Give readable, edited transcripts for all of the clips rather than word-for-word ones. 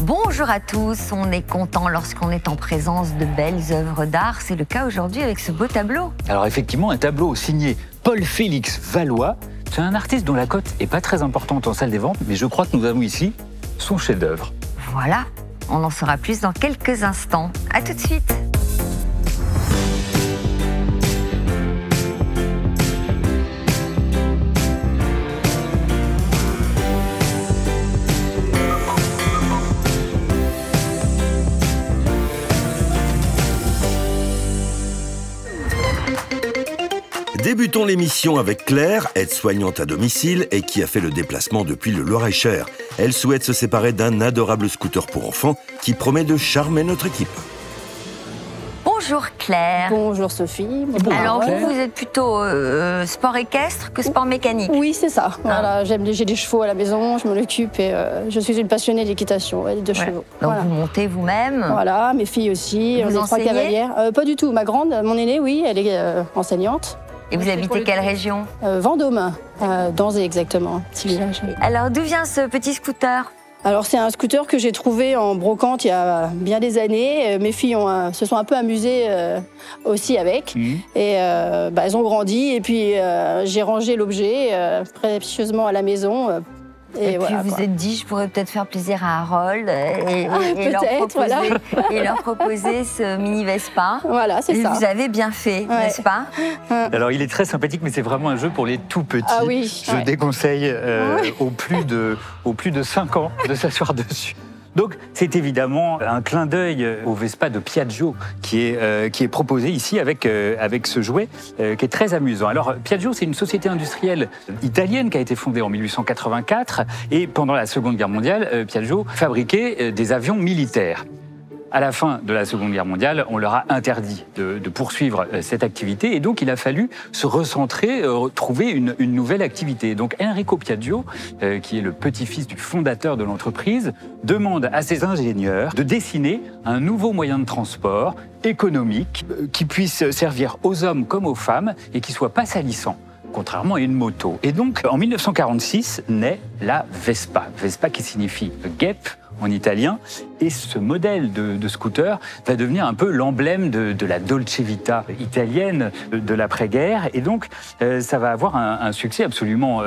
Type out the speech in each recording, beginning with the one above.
Bonjour à tous, on est content lorsqu'on est en présence de belles œuvres d'art. C'est le cas aujourd'hui avec ce beau tableau. Alors effectivement, un tableau signé Paul-Félix Valois. C'est un artiste dont la cote n'est pas très importante en salle des ventes, mais je crois que nous avons ici son chef-d'œuvre. Voilà, on en saura plus dans quelques instants. À tout de suite. Débutons l'émission avec Claire, aide-soignante à domicile et qui a fait le déplacement depuis le Loir-et-Cher. Elle souhaite se séparer d'un adorable scooter pour enfants qui promet de charmer notre équipe. Bonjour Claire. Bonjour Sophie. Alors vous êtes plutôt sport équestre que sport mécanique? Oui, c'est ça. Voilà, j'ai des chevaux à la maison, je m'en occupe et je suis une passionnée d'équitation et de chevaux. Donc voilà. vous montez vous-même? Voilà, mes filles aussi, on est 3 cavalières. Pas du tout, ma grande, mon aînée, oui, elle est enseignante. Et vous habitez quelle région? Vendôme, Danzé exactement, petit village. Alors d'où vient ce petit scooter? Alors c'est un scooter que j'ai trouvé en brocante il y a bien des années. Mes filles se sont un peu amusées aussi avec. Et elles ont grandi et puis j'ai rangé l'objet précieusement à la maison. Et voilà, puis vous êtes dit, je pourrais peut-être faire plaisir à Harold et leur proposer ce mini Vespa. Voilà, c'est ça. Vous avez bien fait, n'est-ce pas? Alors il est très sympathique, mais c'est vraiment un jeu pour les tout petits. Ah oui. Je déconseille aux plus de 5 ans de s'asseoir dessus. Donc, c'est évidemment un clin d'œil au Vespa de Piaggio qui est proposé ici avec ce jouet qui est très amusant. Alors, Piaggio, c'est une société industrielle italienne qui a été fondée en 1884 et pendant la Seconde Guerre mondiale, Piaggio fabriquait des avions militaires. À la fin de la Seconde Guerre mondiale, on leur a interdit de poursuivre cette activité et donc il a fallu se recentrer, trouver une nouvelle activité. Donc Enrico Piaggio, qui est le petit-fils du fondateur de l'entreprise, demande à ses ingénieurs de dessiner un nouveau moyen de transport économique qui puisse servir aux hommes comme aux femmes et qui soit pas salissant, contrairement à une moto. Et donc, en 1946, naît la Vespa. Vespa qui signifie guêpe en italien. Et ce modèle de scooter va devenir un peu l'emblème de la Dolce Vita italienne de l'après-guerre. Et donc, ça va avoir un succès absolument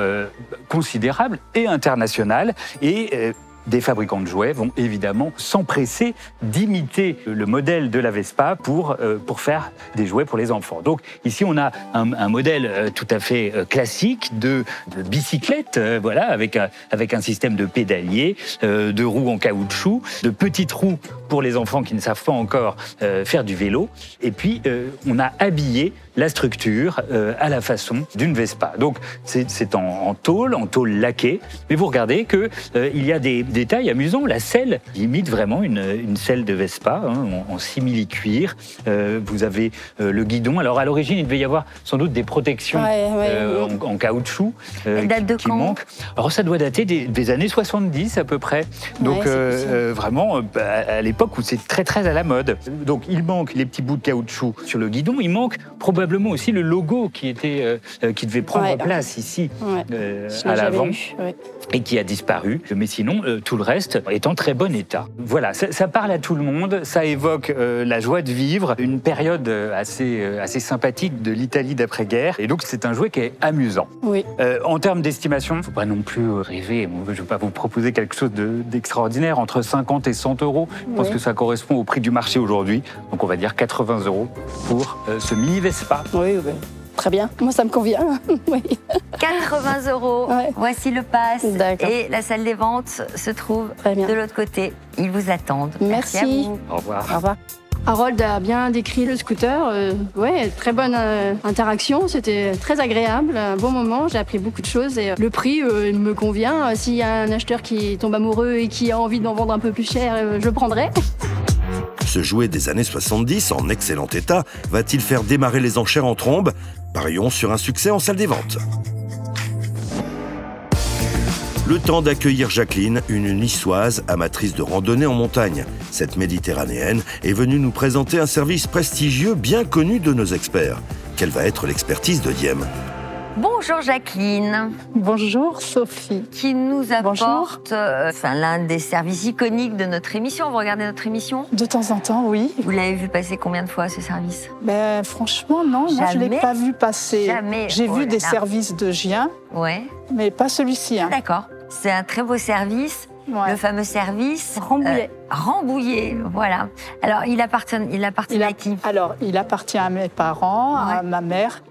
considérable et international. Et des fabricants de jouets vont évidemment s'empresser d'imiter le modèle de la Vespa pour faire des jouets pour les enfants. Donc ici, on a un modèle tout à fait classique de bicyclette, voilà, avec un système de pédalier, de roues en caoutchouc, de petites roues pour les enfants qui ne savent pas encore faire du vélo. Et puis, on a habillé la structure à la façon d'une Vespa. Donc, c'est en tôle laquée. Mais vous regardez qu'il y a des détails amusants. La selle imite vraiment une selle de Vespa, en simili-cuir. Vous avez le guidon. Alors, à l'origine, il devait y avoir sans doute des protections en caoutchouc qui manquent. Alors, ça doit dater des années 70 à peu près. Donc, vraiment, à l'époque où c'est très, très à la mode. Donc, il manque les petits bouts de caoutchouc sur le guidon. Il manque probablement aussi le logo qui devait prendre place ici à l'avant et qui a disparu. Mais sinon, tout le reste est en très bon état. Voilà, ça parle à tout le monde, ça évoque la joie de vivre, une période assez sympathique de l'Italie d'après-guerre. Et donc, c'est un jouet qui est amusant. Oui. En termes d'estimation, il ne faut pas non plus rêver. Je ne vais pas vous proposer quelque chose d'extraordinaire, entre 50 et 100 euros. Je pense que ça correspond au prix du marché aujourd'hui. Donc, on va dire 80 euros pour ce mini Vespa. Oui. Très bien, moi ça me convient. Oui. 80 euros, voici le pass. Et la salle des ventes se trouve de l'autre côté. Ils vous attendent. Merci à vous. Au revoir. Au revoir. Harold a bien décrit le scooter. Très bonne interaction, c'était très agréable, un bon moment, j'ai appris beaucoup de choses et le prix il me convient. S'il y a un acheteur qui tombe amoureux et qui a envie d'en vendre un peu plus cher, je le prendrai. Ce jouet des années 70, en excellent état, va-t-il faire démarrer les enchères en trombe? Parions sur un succès en salle des ventes. Le temps d'accueillir Jacqueline, une niçoise amatrice de randonnée en montagne. Cette méditerranéenne est venue nous présenter un service prestigieux bien connu de nos experts. Quelle va être l'expertise de Diem? Bonjour Jacqueline. Bonjour Sophie. Qui nous apporte l'un des services iconiques de notre émission. Vous regardez notre émission? De temps en temps, oui. Vous l'avez vu passer combien de fois ce service? Franchement, non. Moi, je ne l'ai pas vu passer. Jamais. J'ai vu des services de Gien, mais pas celui-ci. Hein. D'accord. C'est un très beau service. Le fameux service Rambouillet. Rambouillet, voilà. Alors, il appartient à qui? Alors, il appartient à mes parents, à ma mère.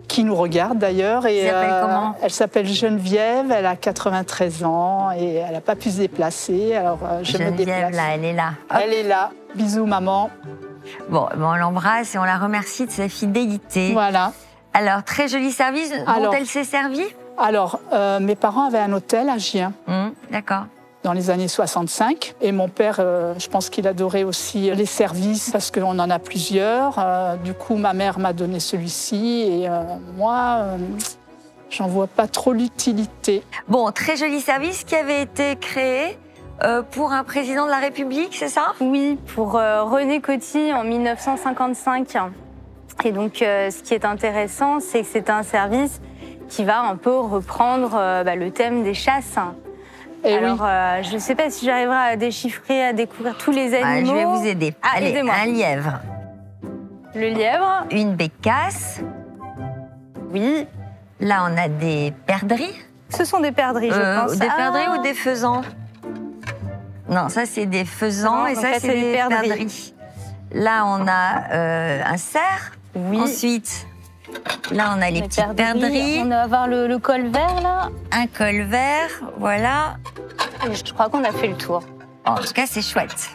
Qui nous regarde d'ailleurs. Elle s'appelle comment? Elle s'appelle Geneviève, elle a 93 ans et elle n'a pas pu se déplacer. Alors je me déplace. Geneviève, là, elle est là. Hop. Elle est là. Bisous maman. Bon, on l'embrasse et on la remercie de sa fidélité. Voilà. Alors, très joli service. Dont elle s'est servie? Alors, mes parents avaient un hôtel à Gien. D'accord. Dans les années 65. Et mon père, je pense qu'il adorait aussi les services parce qu'on en a plusieurs. Du coup, ma mère m'a donné celui-ci et moi, j'en vois pas trop l'utilité. Bon, très joli service qui avait été créé pour un président de la République, c'est ça? Oui, pour René Coty en 1955. Et donc, ce qui est intéressant, c'est que c'est un service qui va un peu reprendre le thème des chasses. Et alors, je ne sais pas si j'arriverai à déchiffrer, à découvrir tous les animaux. Je vais vous aider. Allez, un lièvre. Le lièvre. Une bécasse. Oui. Là, on a des perdrix. Ce sont des perdrix, je pense. Des perdrix ou des faisans? Non, ça, c'est des faisans et ça, c'est des perdrix. Là, on a un cerf. Oui. Ensuite, là, on a les petits perdrix. On va avoir le col vert, là. Un col vert, voilà. Je crois qu'on a fait le tour. En tout cas, c'est chouette.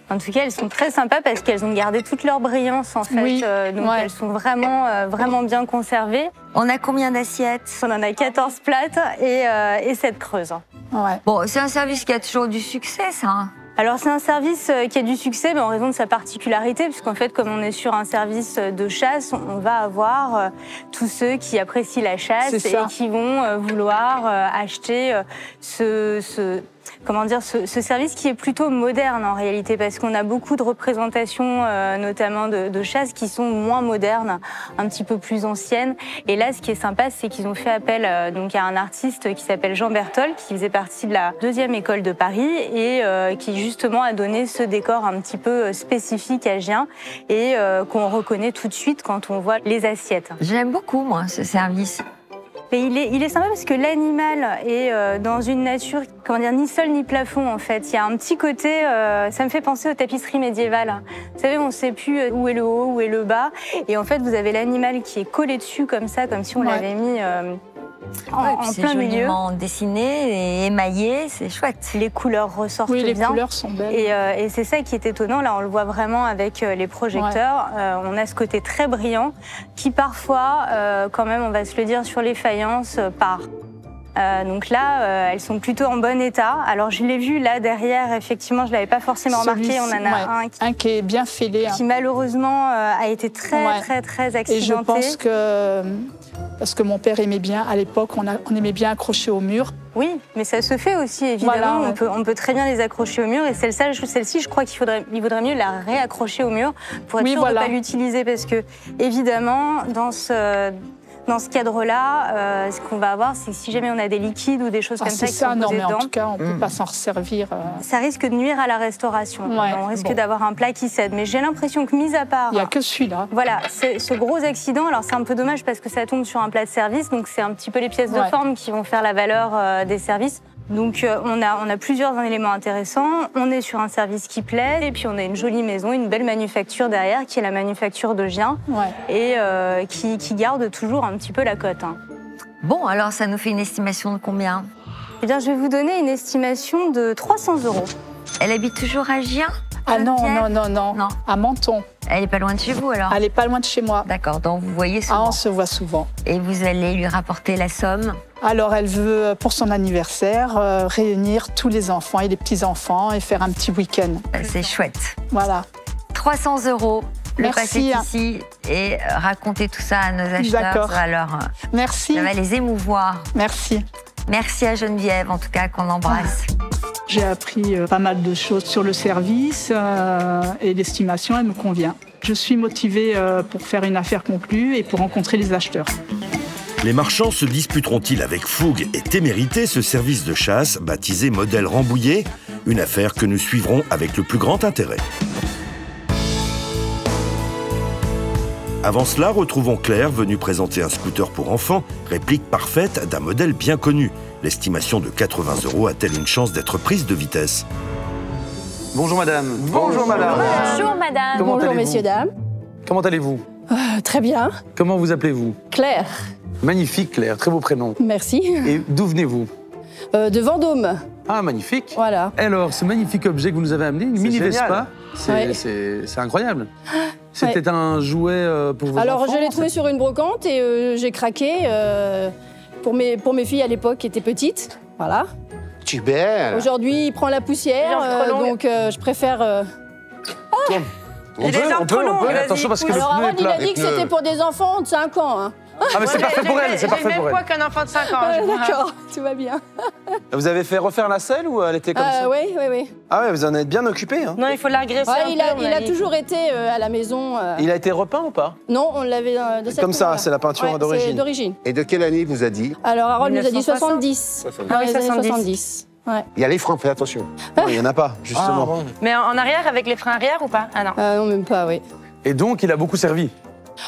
En tout cas, elles sont très sympas parce qu'elles ont gardé toute leur brillance, en fait. Oui. Donc, elles sont vraiment bien conservées. On a combien d'assiettes? On en a 14 plates et 7 creuses. Ouais. Bon, c'est un service qui a toujours du succès, ça. Alors, c'est un service qui a du succès en raison de sa particularité, puisqu'en fait, comme on est sur un service de chasse, on va avoir tous ceux qui apprécient la chasse et qui vont vouloir acheter ce service qui est plutôt moderne en réalité, parce qu'on a beaucoup de représentations, notamment de chasse, qui sont moins modernes, un petit peu plus anciennes. Et là, ce qui est sympa, c'est qu'ils ont fait appel à un artiste qui s'appelle Jean Berthold, qui faisait partie de la 2e école de Paris et qui justement a donné ce décor un petit peu spécifique à Gien et qu'on reconnaît tout de suite quand on voit les assiettes. J'aime beaucoup, moi, ce service. Mais il est sympa parce que l'animal est dans une nature, ni sol ni plafond en fait. Il y a un petit côté, ça me fait penser aux tapisseries médiévales. Vous savez, on ne sait plus où est le haut, où est le bas. Et en fait, vous avez l'animal qui est collé dessus comme ça, comme si on l'avait mis en plein milieu. C'est joliment dessiné et émaillé, c'est chouette. Les couleurs ressortent bien. Oui, les couleurs sont belles. Et c'est ça qui est étonnant. Là, on le voit vraiment avec les projecteurs. On a ce côté très brillant qui parfois, quand même, on va se le dire, sur les faïences, part. Donc là, elles sont plutôt en bon état. Alors, je l'ai vu là derrière, effectivement, je ne l'avais pas forcément remarqué. On en a un qui est bien fêlé. Qui malheureusement a été très accidenté. Et je pense que, parce que mon père aimait bien, à l'époque, on aimait bien accrocher au mur. Oui, mais ça se fait aussi, évidemment. On peut très bien les accrocher au mur. Et celle-ci, je crois qu'il vaudrait mieux la réaccrocher au mur pour être sûr de ne pas l'utiliser. Parce que, évidemment, dans ce cadre-là, ce qu'on va avoir, c'est que si jamais on a des liquides ou des choses comme ça qui sont posées dedans, en tout cas, on ne peut pas s'en resservir. Ça risque de nuire à la restauration. On risque d'avoir un plat qui cède. Mais j'ai l'impression que, mis à part... Il n'y a que celui-là. Voilà, ce gros accident, alors c'est un peu dommage parce que ça tombe sur un plat de service, donc c'est un petit peu les pièces de forme qui vont faire la valeur des services. Donc on a plusieurs éléments intéressants, on est sur un service qui plaît, et puis on a une jolie maison, une belle manufacture derrière, qui est la manufacture de Gien, et qui garde toujours un petit peu la cote. Bon, alors ça nous fait une estimation de combien? Eh bien, je vais vous donner une estimation de 300 €. Elle habite toujours à Gien? Ah non, à Menton. Elle n'est pas loin de chez vous alors? Elle n'est pas loin de chez moi. D'accord, donc vous voyez souvent. Ah, on se voit souvent. Et vous allez lui rapporter la somme? Alors, elle veut, pour son anniversaire, réunir tous les enfants et les petits-enfants et faire un petit week-end. C'est chouette. Voilà. 300 €. Le passer Merci. ici et raconter tout ça à nos acheteurs. D'accord. Merci. Ça va les émouvoir. Merci. Merci à Geneviève, en tout cas, qu'on l'embrasse. J'ai appris pas mal de choses sur le service et l'estimation, elle me convient. Je suis motivée pour faire une affaire conclue et pour rencontrer les acheteurs. Les marchands se disputeront-ils avec fougue et témérité ce service de chasse baptisé modèle Rambouillet? Une affaire que nous suivrons avec le plus grand intérêt. Avant cela, retrouvons Claire, venue présenter un scooter pour enfants, réplique parfaite d'un modèle bien connu. L'estimation de 80 € a-t-elle une chance d'être prise de vitesse? Bonjour madame. Bonjour madame. Bonjour madame. Bonjour messieurs, dames. Comment allez-vous? Très bien. Comment vous appelez-vous? Claire. Magnifique Claire, très beau prénom. Merci. Et d'où venez-vous? De Vendôme. Ah, magnifique. Voilà. Alors, ce magnifique objet que vous nous avez amené, une mini Vespa, Ouais. c'est incroyable. C'était un jouet pour vos Alors, enfants? je l'ai trouvé sur une brocante et j'ai craqué pour mes filles à l'époque qui étaient petites. Voilà. Super. Aujourd'hui, il prend la poussière, donc je préfère... On peut. Attention parce que Alors, le pneu Harold, est il plat. a dit que c'était pour des enfants de 5 ans. Hein. Ah, mais c'est parfait pour elle, c'est parfait pour Même elle. poids qu'un enfant de 5 ans. D'accord, tout va bien. Vous avez fait refaire la selle ou elle était comme ça? Oui. Ah ouais, vous en êtes bien occupé. Hein. Non, il faut l'agresser. Ouais, il a toujours été à la maison. Il a été repeint ou pas? Non, on l'avait de cette Comme ça, couleur-là. c'est la peinture Ouais, d'origine. c'est d'origine. Et de quelle année il vous a dit? Alors, Harold nous a dit 1960. 70. 70. Dans Ah oui, les années 70. 70. Ouais. Il y a les francs, fais attention. Non, il n'y en a pas, justement. Mais en arrière, avec les freins arrière ou pas? Ah non. Non, même pas, oui. Et donc, il a beaucoup servi.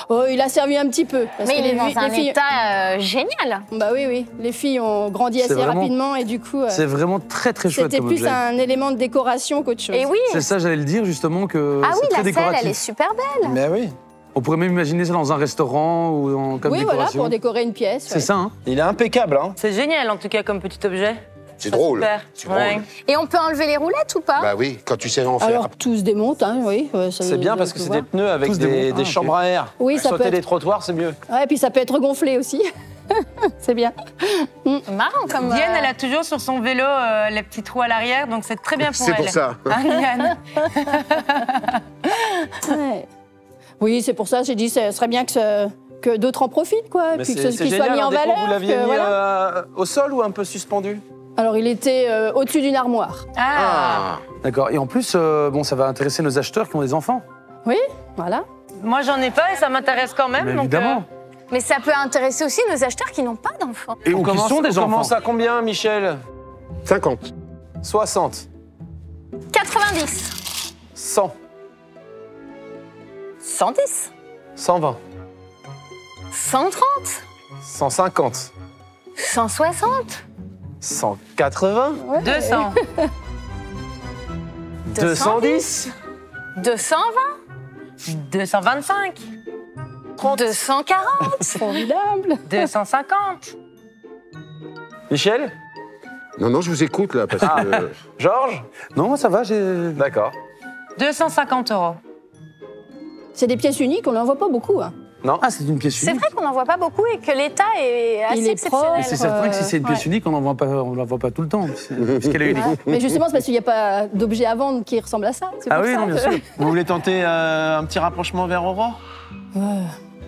Oh, il a servi un petit peu. Parce Mais que il est dans un les filles... état génial. Bah oui. Les filles ont grandi assez vraiment- rapidement et du coup, C'est vraiment très très chouette c'était comme plus objet. un élément de décoration qu'autre chose. Et oui. C'est ça, j'allais le dire justement que Ah oui, c'est très la selle, décoratif. elle est super belle. Mais oui. On pourrait même imaginer ça dans un restaurant ou comme Oui, décoration. voilà, pour décorer une pièce. C'est ouais. ça, hein? Il est impeccable, hein. C'est génial en tout cas comme petit objet. C'est drôle. Super. C'est drôle. Ouais. Et on peut enlever les roulettes ou pas? Bah oui, quand tu sais en faire. Alors, tout se démonte, hein, oui. C'est bien parce que c'est des pneus avec Tous des bons- des ah, chambres à air. Oui, ça peut Sauter être- les trottoirs, c'est mieux. Ouais, puis ça peut être gonflé aussi. C'est bien. Marrant comme. Diane, elle a toujours sur son vélo les petits trous à l'arrière, donc c'est très bien pour C'est elle. pour ça. Hein, Diane? Ouais. Oui, c'est pour ça, j'ai dit, ce serait bien que d'autres en profitent, quoi. Mais Puis c'est que qu'il génial, soit mis en un déco, valeur. vous l'aviez que, mis voilà. au sol ou un peu suspendu? Alors, il était au-dessus d'une armoire. Ah. D'accord. Et en plus, bon, ça va intéresser nos acheteurs qui ont des enfants. Oui, voilà. Moi, j'en ai pas et ça m'intéresse quand même. Mais donc, évidemment. Mais ça peut intéresser aussi nos acheteurs qui n'ont pas d'enfants. Et ou qui sont des on enfants. commence à combien, Michel? 50. 60. 90. 100. 110. 120. 130. 150. 160. 180. 200. 210. 220. 225. 240. Formidable. 250. Michel? Non, je vous écoute là, parce que. Georges? Non, moi ça va, j'ai... D'accord. 250 €. C'est des pièces uniques, on n'en voit pas beaucoup. Hein. Non? Ah, c'est une pièce C'est unique. vrai qu'on n'en voit pas beaucoup et que l'état est assez Il est exceptionnel. Et c'est certain que si c'est une pièce Ouais. unique, on ne la voit pas tout le temps, puisqu'elle est unique. Ouais. Mais justement, c'est parce qu'il n'y a pas d'objet à vendre qui ressemble à ça. C'est Ah pour oui, ça non, bien que- sûr. Vous voulez tenter un petit rapprochement vers Aurore?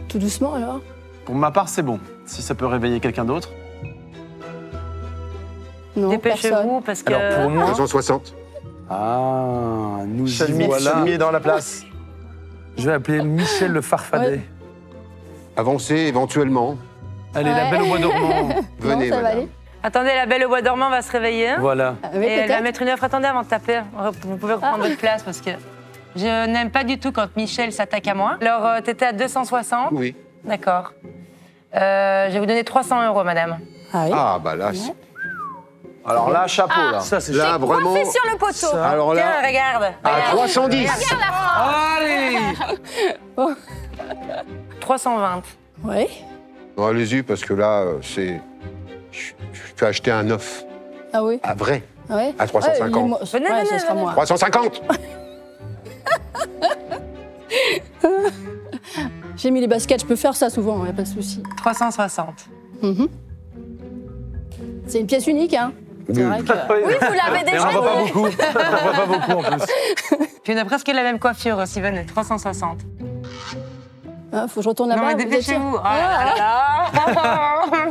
Tout doucement, alors. Pour ma part, c'est bon. Si ça peut réveiller quelqu'un d'autre. Non, personne. Dépêchez-vous parce que. Alors pour moi... 260. Ah, nous y Chalmier voilà. est dans la place. Je vais appeler Michel le Farfadet. Ouais. Avancez éventuellement. Allez, la Ouais. belle au bois dormant. Venez, non, ça va madame. aller. Attendez, la belle au bois dormant va se réveiller. Hein, Voilà. Oui, et elle va peut-être. mettre une offre. Attendez avant de taper. Vous pouvez reprendre votre place parce que je n'aime pas du tout quand Michel s'attaque à moi. Alors, t'étais à 260. Oui. D'accord. Je vais vous donner 300 €, madame. Ah oui. Ah, bah là, c'est- Alors là, chapeau, là. Ça, c'est là vraiment. Coiffé sur le poteau. Ça. Alors Tiens, là, regarde. à 310. Regarde la France. Allez 320. Oui. Non, allez-y, parce que là, c'est. Je peux acheter un neuf. Ah oui. À vrai. Ouais. À 350. Ouais, Venez, ouais, venez, ce sera venez. moi. 350. J'ai mis les baskets, je peux faire ça souvent, il n'y a pas de souci. 360. Mhm. C'est une pièce unique, hein. C'est vrai que... Oui, vous l'avez Et déjà on voit pas dit. beaucoup. On voit pas beaucoup en plus. Puis on a presque la même coiffure aussi, venez. 360. Ah, faut que je retourne Non, là-bas. mais vous dépêchez-vous. êtes Oh là là.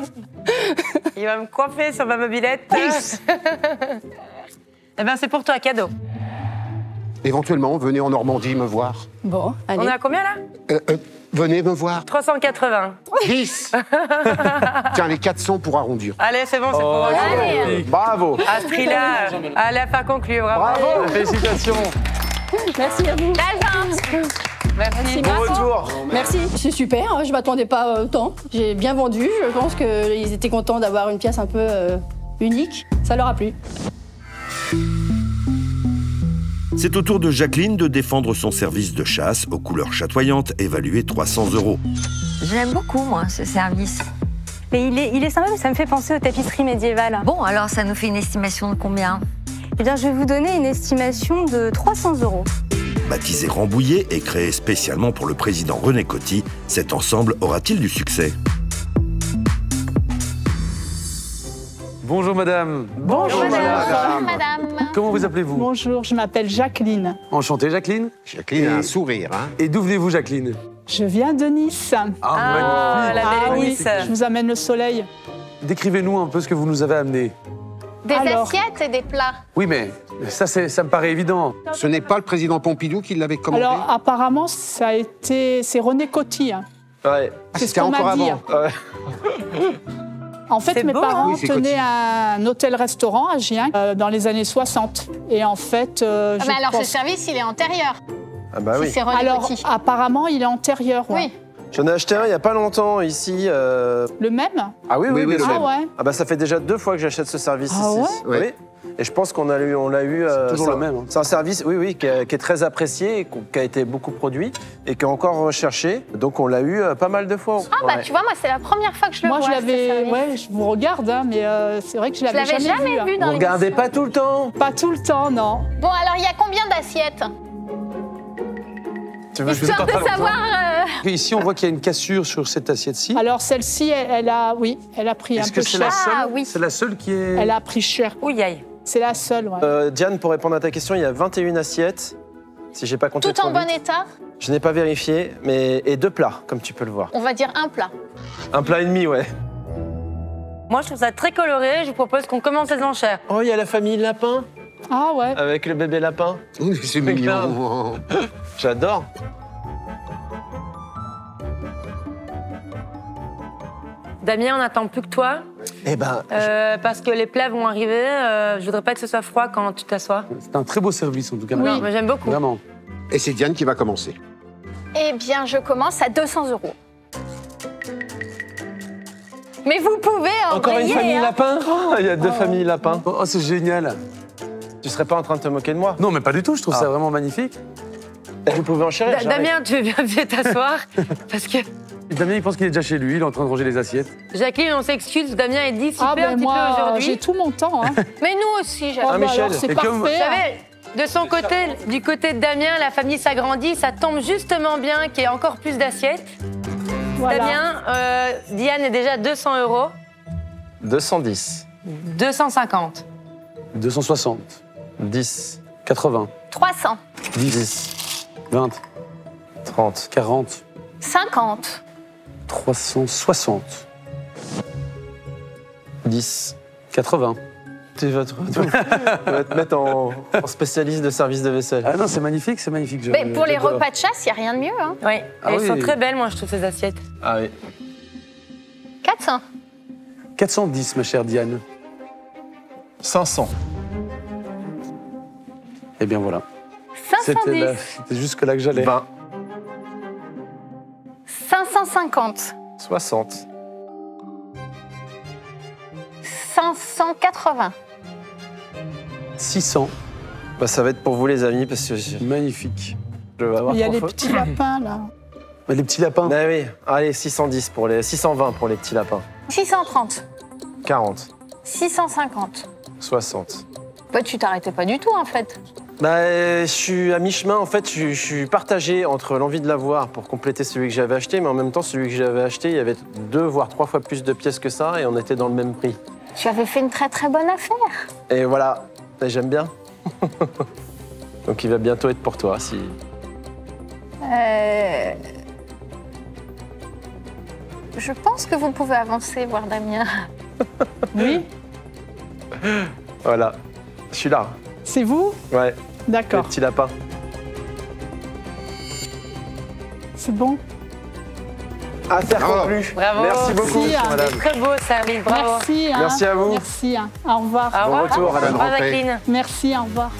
Il va me coiffer sur ma mobilette. Eh bien, c'est pour toi, cadeau. Éventuellement, venez en Normandie me voir. Bon, allez. On est à combien là? Venez me voir. 380. 10. Tiens, les 400 pour arrondir. Allez, c'est bon, c'est pour Allez. Bravo. À ce prix-là, allez, à pas conclure. Bravo. Félicitations. Merci à vous. Merci. Bon retour. Merci, c'est super, hein, je m'attendais pas autant. J'ai bien vendu, je pense qu'ils étaient contents d'avoir une pièce un peu unique. Ça leur a plu. C'est au tour de Jacqueline de défendre son service de chasse aux couleurs chatoyantes, évalué 300 €. Je l'aime beaucoup, moi, ce service. Mais il est sympa, mais ça me fait penser aux tapisseries médiévales. Bon, alors ça nous fait une estimation de combien? Eh bien, je vais vous donner une estimation de 300 €. Baptisé Rambouillet et créé spécialement pour le président René Coty, cet ensemble aura-t-il du succès? Bonjour madame. Bonjour madame. Comment vous appelez-vous? Bonjour, je m'appelle Jacqueline. Enchanté Jacqueline. Jacqueline a un sourire, hein. Et d'où venez-vous Jacqueline? Je viens de Nice. Ah, la belle oui, Nice. je vous amène le soleil. Décrivez-nous un peu ce que vous nous avez amené. Des Alors. assiettes et des plats. Oui mais ça me paraît évident. Ce n'est pas le président Pompidou qui l'avait commandé? Alors, apparemment, c'est René Coty. Hein. Ouais. C'est ce c'était qu'on encore m'a dit. avant. En fait, C'est mes beau, parents hein. Oui, c'est tenaient un hôtel-restaurant à Gien dans les années 60. Et en fait, Ah, je mais alors, ce pense... service, il est antérieur. Ah bah Si oui. c'est René Alors, Coty. apparemment, il est antérieur. Ouais. Oui. J'en ai acheté un il n'y a pas longtemps ici. Le même? Ah oui, Oui, bien le sûr. même. Ah ouais. Ah bah ça fait déjà 2 fois que j'achète ce service Ah ici. ouais Oui. Et je pense qu'on l'a eu. toujours c'est le même, hein. C'est un service, oui, qui est très apprécié, et qui a été beaucoup produit et qui est encore recherché. Donc on l'a eu pas mal de fois. Ah bah Ouais. tu vois, moi c'est la première fois que je le Moi, vois. je ce l'avais... service. Ouais, je vous regarde, hein, mais c'est vrai que je Je l'avais l'avais jamais hein. vu dans Vous regardez l'émission. pas tout le temps. Pas tout le temps, non. Bon, alors il y a combien d'assiettes? Tu veux Histoire de savoir. Ici on voit qu'il y a une cassure sur cette assiette-ci. Alors, celle-ci, elle a pris un Est-ce peu que c'est cher. la seule? Ah, oui. C'est la seule qui est. Elle a pris cher. Ouille, aïe. C'est la seule, ouais. Diane, pour répondre à ta question, il y a 21 assiettes. Si j'ai pas compté Tout trop en bon vite. état. Je n'ai pas vérifié, et 2 plats, comme tu peux le voir. On va dire un plat. Un plat et demi, ouais. Moi, je trouve ça très coloré. Je vous propose qu'on commence les enchères. Oh, il y a la famille lapin Ah ouais. avec le bébé lapin. Oui, c'est mignon. J'adore. Damien, on n'attend plus que toi. Eh ben, Parce que les plats vont arriver. Je voudrais pas que ce soit froid quand tu t'assois. C'est un très beau service en tout cas. Oui. Non, mais j'aime beaucoup. Vraiment. Et c'est Diane qui va commencer. Eh bien, je commence à 200 €. Mais vous pouvez encore une embrayer, famille hein. lapin. Oh, il y a 2 familles lapins. Oh, c'est génial. Tu serais pas en train de te moquer de moi? Non mais pas du tout, je trouve ça vraiment magnifique. Vous pouvez enchérir. j'arrive. Damien, tu veux bien t'asseoir? Parce que Et Damien il pense qu'il est déjà chez lui, il est en train de ranger les assiettes. Jacqueline, on s'excuse. Damien est dit Ah super ben petit peu moi, j'ai aujourd'hui. tout mon temps. Hein. Mais nous aussi, j'avoue. Oh, bah Michel, alors, c'est et comme- Vous parfait. hein. savez, de son côté, du côté de Damien, la famille s'agrandit. Ça tombe justement bien qu'il y ait encore plus d'assiettes. Voilà. Damien, Diane est déjà à 200 €. 210. 250. 260, 10. 80, 300. 10. 20, 30. 40, 50. 360, 10. 80. Tu vas te mettre en spécialiste de service de vaisselle. Ah non, c'est magnifique, c'est magnifique. Mais pour les j'adore. repas de chasse, il n'y a rien de mieux. Hein. Oui, Ah elles oui. sont très belles, moi, je trouve, ces assiettes. Ah oui. 400. 410, ma chère Diane. 500. Eh bien voilà. 510. C'était jusque là que j'allais. 20. 550. 60. 580. 600, Bah, ça va être pour vous, les amis, parce que je magnifique. vais avoir Il y a trop les faute. petits lapins, là. Mais les petits lapins. Ah oui. Allez, 610 pour les... 620 pour les petits lapins. 630. 40. 650. 60. Bah, tu t'arrêtais pas du tout, en fait. Bah, je suis à mi-chemin, en fait, je suis partagé entre l'envie de l'avoir pour compléter celui que j'avais acheté, mais en même temps, celui que j'avais acheté, il y avait 2 voire 3 fois plus de pièces que ça, et on était dans le même prix. Tu avais fait une très très bonne affaire. Et voilà, et j'aime bien. Donc il va bientôt être pour toi, si... Je pense que vous pouvez avancer, voir Damien. Oui. Voilà, je suis là. C'est vous? Ouais, le D'accord. petit lapin. C'est bon. Affaire conclue. Bravo. Merci beaucoup, madame. C'est très beau, service. Bravo. Merci. Merci à vous. Merci. Au revoir. Au revoir. Bon retour, madame. Au revoir, Jacqueline. Merci, au revoir.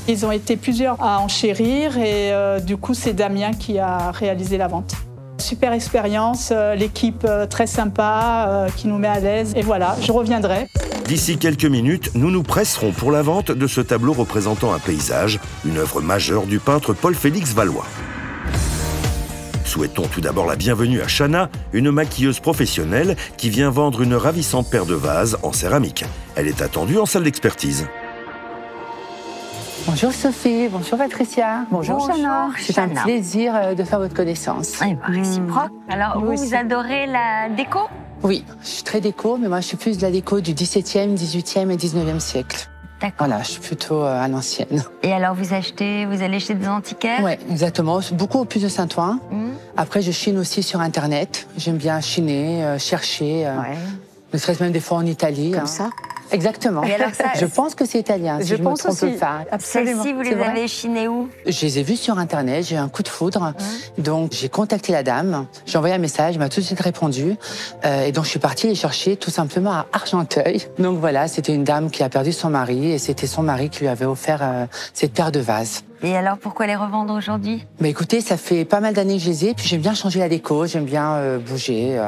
Ils ont été plusieurs à enchérir et du coup, c'est Damien qui a réalisé la vente. Super expérience, l'équipe très sympa, qui nous met à l'aise. Et voilà, je reviendrai. D'ici quelques minutes, nous nous presserons pour la vente de ce tableau représentant un paysage, une œuvre majeure du peintre Paul-Félix Valois. Souhaitons tout d'abord la bienvenue à Chana, une maquilleuse professionnelle qui vient vendre une ravissante paire de vases en céramique. Elle est attendue en salle d'expertise. Bonjour Sophie, bonjour Patricia, bonjour Chana. C'est un plaisir de faire votre connaissance. Réciproque. Alors, vous adorez la déco? Oui, je suis très déco, mais moi je suis plus de la déco du 17e, 18e et 19e siècle. D'accord. Voilà, je suis plutôt à l'ancienne. Et alors, vous allez chez des antiquaires? Oui, exactement. Beaucoup au Puy de Saint-Ouen. Après, je chine aussi sur Internet. J'aime bien chiner, chercher. Ne serait-ce même des fois en Italie. Comme ça? Exactement. Et alors ça, je pense que c'est italien, si je pense me trompe pas. Absolument. Celles-ci, vous les avez chinées où? Je les ai vues sur Internet, j'ai eu un coup de foudre. Donc, j'ai contacté la dame, j'ai envoyé un message, elle m'a tout de suite répondu. Et donc, je suis partie les chercher tout simplement à Argenteuil. Donc voilà, c'était une dame qui a perdu son mari et c'était son mari qui lui avait offert cette paire de vases. Et alors, pourquoi les revendre aujourd'hui? Bah écoutez, ça fait pas mal d'années que je les ai, puis j'aime bien changer la déco, j'aime bien bouger,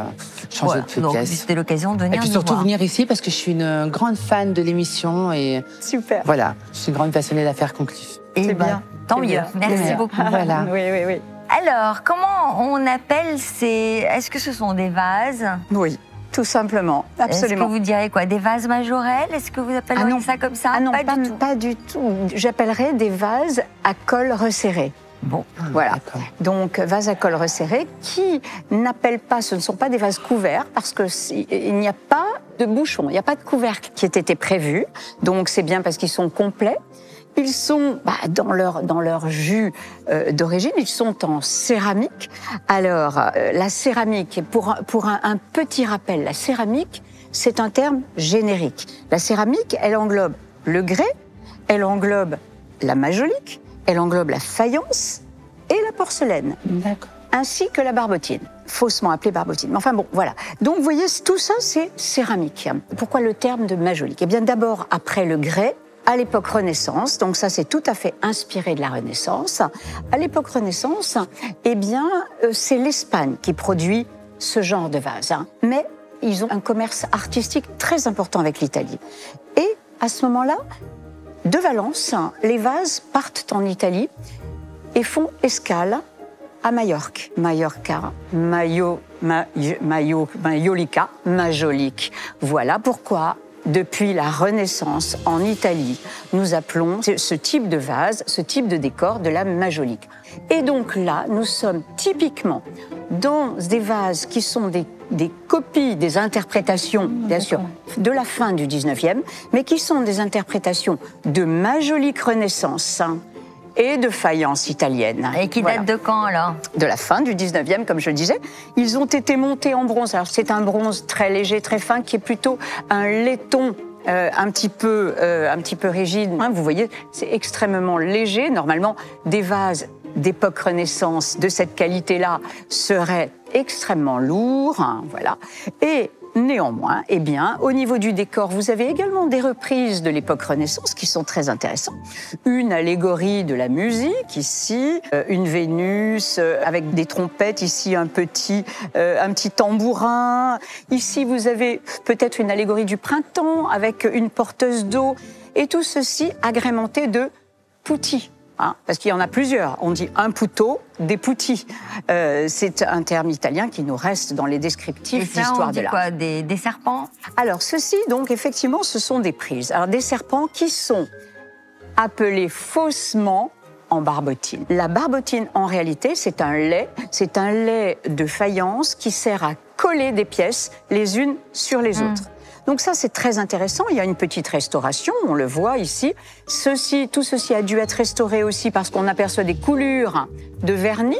changer de donc, pièces. c'était l'occasion de venir Et puis nous surtout voir. venir ici parce que je suis une grande fan de l'émission et super. Voilà, je suis une grande passionnée d'affaires conclues. Et bien, tant mieux. Merci beaucoup. Voilà. Oui. Alors, comment on appelle ces... Est-ce que ce sont des vases? Oui. Tout simplement, absolument. Est-ce que vous direz quoi? Des vases majorels? Est-ce que vous appelleriez ça comme ça? Ah non, pas du tout. J'appellerais des vases à col resserré. Bon, voilà. Donc, vases à col resserré qui n'appellent pas, ce ne sont pas des vases couverts parce qu'il n'y a pas de bouchon, il n'y a pas de couvercle qui ait été prévu. Donc, c'est bien parce qu'ils sont complets. Ils sont dans leur jus d'origine, ils sont en céramique. Alors, la céramique, pour un petit rappel, la céramique, c'est un terme générique. La céramique, elle englobe le grès, elle englobe la majolique, elle englobe la faïence et la porcelaine. D'accord. Ainsi que la barbotine, faussement appelée barbotine. Mais enfin bon, voilà. Donc, vous voyez, tout ça, c'est céramique. Pourquoi le terme de majolique? Eh bien, d'abord, après le grès, à l'époque Renaissance, donc ça c'est tout à fait inspiré de la Renaissance. À l'époque Renaissance, eh bien, c'est l'Espagne qui produit ce genre de vase. Mais ils ont un commerce artistique très important avec l'Italie. Et à ce moment-là, de Valence, les vases partent en Italie et font escale à Majorque. Majorca, Majolica, Majolique. Voilà pourquoi, depuis la Renaissance en Italie, nous appelons ce type de vase, ce type de décor de la majolique. Et donc là, nous sommes typiquement dans des vases qui sont des copies, des interprétations, bien sûr, de la fin du 19e, mais qui sont des interprétations de majolique Renaissance et de faïence italienne. Et qui datent de quand alors? De la fin du 19e, comme je le disais. Ils ont été montés en bronze. Alors c'est un bronze très léger, très fin, qui est plutôt un laiton un petit peu rigide. Vous voyez, c'est extrêmement léger. Normalement, des vases d'époque Renaissance de cette qualité-là seraient extrêmement lourds. Voilà. Et néanmoins, eh bien, au niveau du décor, vous avez également des reprises de l'époque Renaissance qui sont très intéressantes. Une allégorie de la musique ici, une Vénus avec des trompettes, ici un petit tambourin. Ici, vous avez peut-être une allégorie du printemps avec une porteuse d'eau. Et tout ceci agrémenté de putti. Parce qu'il y en a plusieurs. On dit un puto, des putti. C'est un terme italien qui nous reste dans les descriptifs d'histoire de l'art. Quoi, des serpents? Alors, ceci, donc, effectivement, ce sont des prises. Alors, des serpents qui sont appelés faussement en barbotine. La barbotine, en réalité, c'est un lait de faïence qui sert à coller des pièces les unes sur les autres. Donc ça, c'est très intéressant. Il y a une petite restauration, on le voit ici. Tout ceci a dû être restauré aussi parce qu'on aperçoit des coulures de vernis,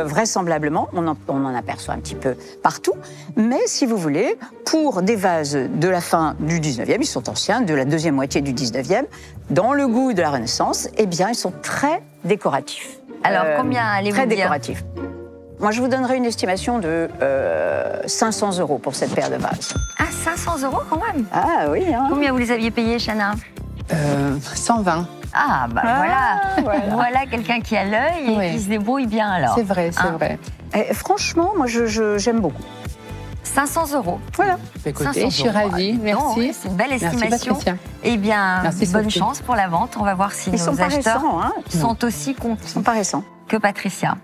vraisemblablement. On en aperçoit un petit peu partout. Mais si vous voulez, pour des vases de la fin du 19e, ils sont anciens, de la deuxième moitié du 19e, dans le goût de la Renaissance, eh bien, ils sont très décoratifs. Alors, combien allez-vous dire? Très décoratifs. Moi, je vous donnerai une estimation de 500 € pour cette paire de vases. Ah, 500 € quand même. Ah oui. Hein. Combien vous les aviez payés, Chana 120. Ah, bah voilà quelqu'un qui a l'œil et qui se débrouille bien alors. C'est vrai, c'est vrai. Et franchement, moi, j'aime beaucoup. 500 €. Voilà. Écoutez, je suis ravie, merci. C'est une belle estimation. Merci, Eh bien, bonne Sophie. chance pour la vente. On va voir si Ils nos sont acheteurs sont aussi contents. Ils sont pas récents. Que Patricia.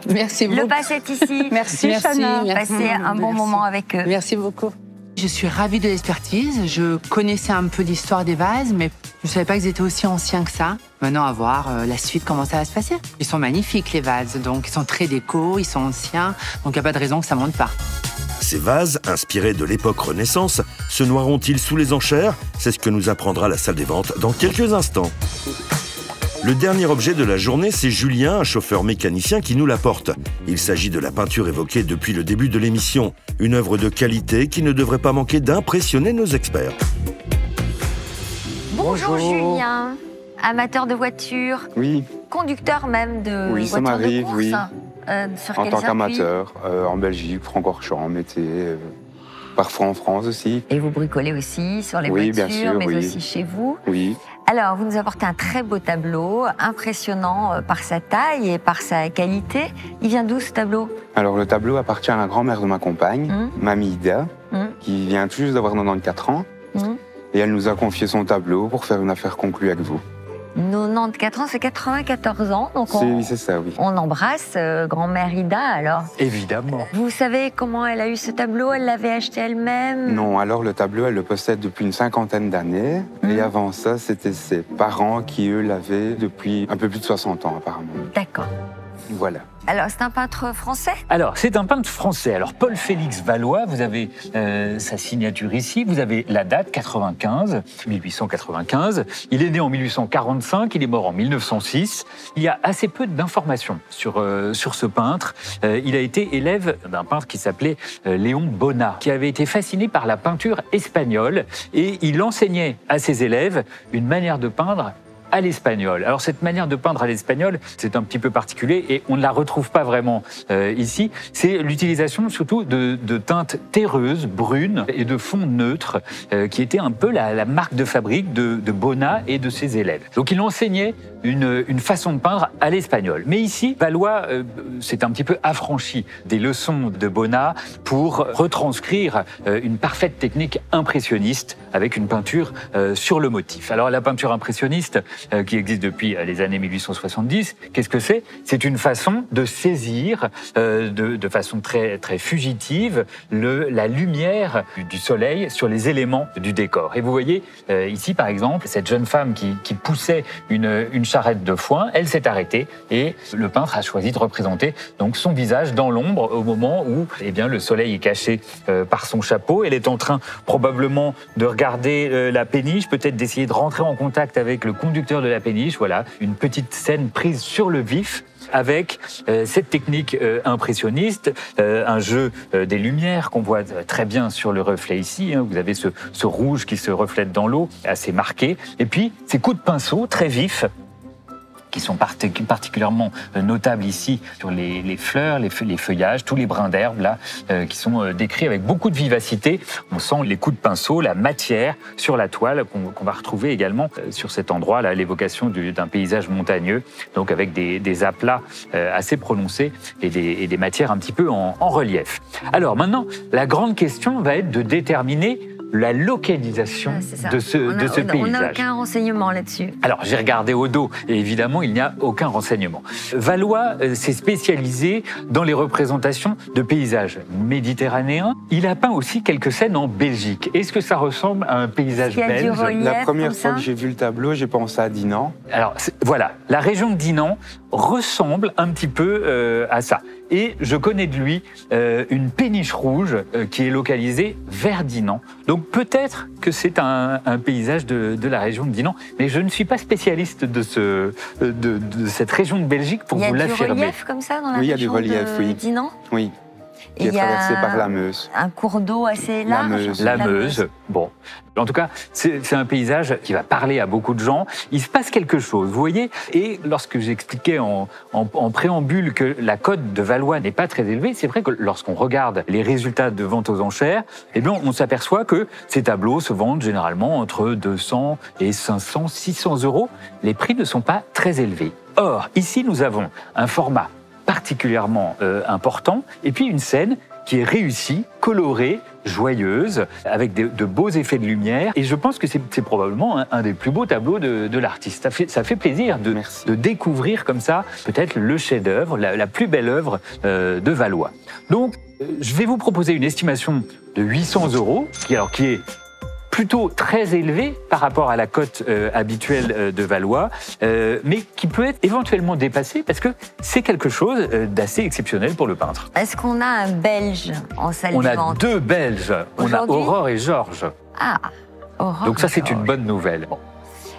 Merci beaucoup. Le pass est ici. Merci, Chana. Passez un bon moment avec eux. Merci beaucoup. Je suis ravie de l'expertise. Je connaissais un peu l'histoire des vases, mais je ne savais pas qu'ils étaient aussi anciens que ça. Maintenant, à voir la suite, comment ça va se passer. Ils sont magnifiques, les vases. Donc, ils sont très déco, ils sont anciens. Donc, il n'y a pas de raison que ça ne monte pas. Ces vases, inspirés de l'époque Renaissance, se noieront-ils sous les enchères? C'est ce que nous apprendra la salle des ventes dans quelques instants. Le dernier objet de la journée, c'est Julien, un chauffeur mécanicien qui nous l'apporte. Il s'agit de la peinture évoquée depuis le début de l'émission. Une œuvre de qualité qui ne devrait pas manquer d'impressionner nos experts. Bonjour Julien, amateur de voitures. Oui. Conducteur même de oui, ça voitures m'arrive, de course. oui. Sur en quel tant circuit? qu'amateur, en Belgique, Francorchamps, Mété, parfois en France aussi. Et vous bricolez aussi sur les oui, voitures, bien sûr, mais oui. aussi chez vous. Oui. Alors, vous nous apportez un très beau tableau, impressionnant par sa taille et par sa qualité. Il vient d'où ce tableau? Alors, le tableau appartient à la grand-mère de ma compagne, Mamie Ida, qui vient tout juste d'avoir 94 ans. Et elle nous a confié son tableau pour faire une affaire conclue avec vous. 94 ans, c'est 94 ans. Donc c'est ça, oui. On embrasse grand-mère Ida, alors. Évidemment. Vous savez comment elle a eu ce tableau? Elle l'avait acheté elle-même? Non, alors le tableau, elle le possède depuis une 50aine d'années. Et avant ça, c'était ses parents qui, eux, l'avaient depuis un peu plus de 60 ans, apparemment. D'accord. Voilà. Alors, c'est un peintre français? Alors, c'est un peintre français. Alors, Paul-Félix Valois, vous avez sa signature ici. Vous avez la date, 1895. Il est né en 1845, il est mort en 1906. Il y a assez peu d'informations sur ce peintre. Il a été élève d'un peintre qui s'appelait Léon Bonnat, qui avait été fasciné par la peinture espagnole. Et il enseignait à ses élèves une manière de peindre à l'espagnol. Alors cette manière de peindre à l'espagnol, c'est un petit peu particulier et on ne la retrouve pas vraiment ici. C'est l'utilisation surtout de teintes terreuses, brunes et de fonds neutres qui était un peu la marque de fabrique de Bonnat et de ses élèves. Donc il enseignait une façon de peindre à l'espagnol. Mais ici, Valois s'est un petit peu affranchi des leçons de Bonnat pour retranscrire une parfaite technique impressionniste avec une peinture sur le motif. Alors la peinture impressionniste qui existe depuis les années 1870, qu'est-ce que c'est? C'est une façon de saisir de façon très, très fugitive la lumière du soleil sur les éléments du décor. Et vous voyez ici, par exemple, cette jeune femme qui poussait une charrette de foin, elle s'est arrêtée et le peintre a choisi de représenter donc son visage dans l'ombre au moment où le soleil est caché par son chapeau. Elle est en train probablement de regarder la péniche, peut-être d'essayer de rentrer en contact avec le conducteur de la péniche. Voilà, une petite scène prise sur le vif avec cette technique impressionniste, un jeu des lumières qu'on voit très bien sur le reflet ici. Vous avez ce rouge qui se reflète dans l'eau, assez marqué. Et puis, ces coups de pinceau très vifs qui sont particulièrement notables ici sur les fleurs, les feuillages, tous les brins d'herbe là, qui sont décrits avec beaucoup de vivacité. On sent les coups de pinceau, la matière sur la toile qu'on va retrouver également sur cet endroit là, l'évocation d'un paysage montagneux, donc avec des aplats assez prononcés et des matières un petit peu en relief. Alors maintenant, la grande question va être de déterminer la localisation de ce paysage. On n'a aucun renseignement là-dessus. Alors, j'ai regardé au dos et évidemment, il n'y a aucun renseignement. Valois s'est spécialisé dans les représentations de paysages méditerranéens. Il a peint aussi quelques scènes en Belgique. Est-ce que ça ressemble à un paysage belge? La première fois que j'ai vu le tableau, j'ai pensé à Dinan. Alors, voilà, la région de Dinan ressemble un petit peu à ça. Et je connais de lui une péniche rouge qui est localisée vers Dinan. Donc peut-être que c'est un paysage de la région de Dinan, mais je ne suis pas spécialiste de cette région de Belgique pour vous l'affirmer. Il y a du relief comme ça dans la région de Dinan? Oui. qui est traversée par la Meuse. Un cours d'eau assez large. La Meuse. Bon. En tout cas, c'est un paysage qui va parler à beaucoup de gens. Il se passe quelque chose, vous voyez. Et lorsque j'expliquais en préambule que la cote de Valois n'est pas très élevée, c'est vrai que lorsqu'on regarde les résultats de vente aux enchères, eh bien, on s'aperçoit que ces tableaux se vendent généralement entre 200 et 500, 600 euros. Les prix ne sont pas très élevés. Or, ici, nous avons un format particulièrement important et puis une scène qui est réussie, colorée, joyeuse, avec de beaux effets de lumière. Et je pense que c'est probablement un des plus beaux tableaux de l'artiste. Ça fait plaisir de découvrir comme ça peut-être le chef-d'œuvre, la plus belle œuvre de Valois. Donc, je vais vous proposer une estimation de 800 euros, qui est plutôt très élevé par rapport à la cote habituelle de Valois, mais qui peut être éventuellement dépassé parce que c'est quelque chose d'assez exceptionnel pour le peintre. Est-ce qu'on a un Belge en salle de vente? On a 2 Belges. On a Aurore et Georges. Ah, Aurore. Donc ça, c'est une bonne nouvelle. Bon.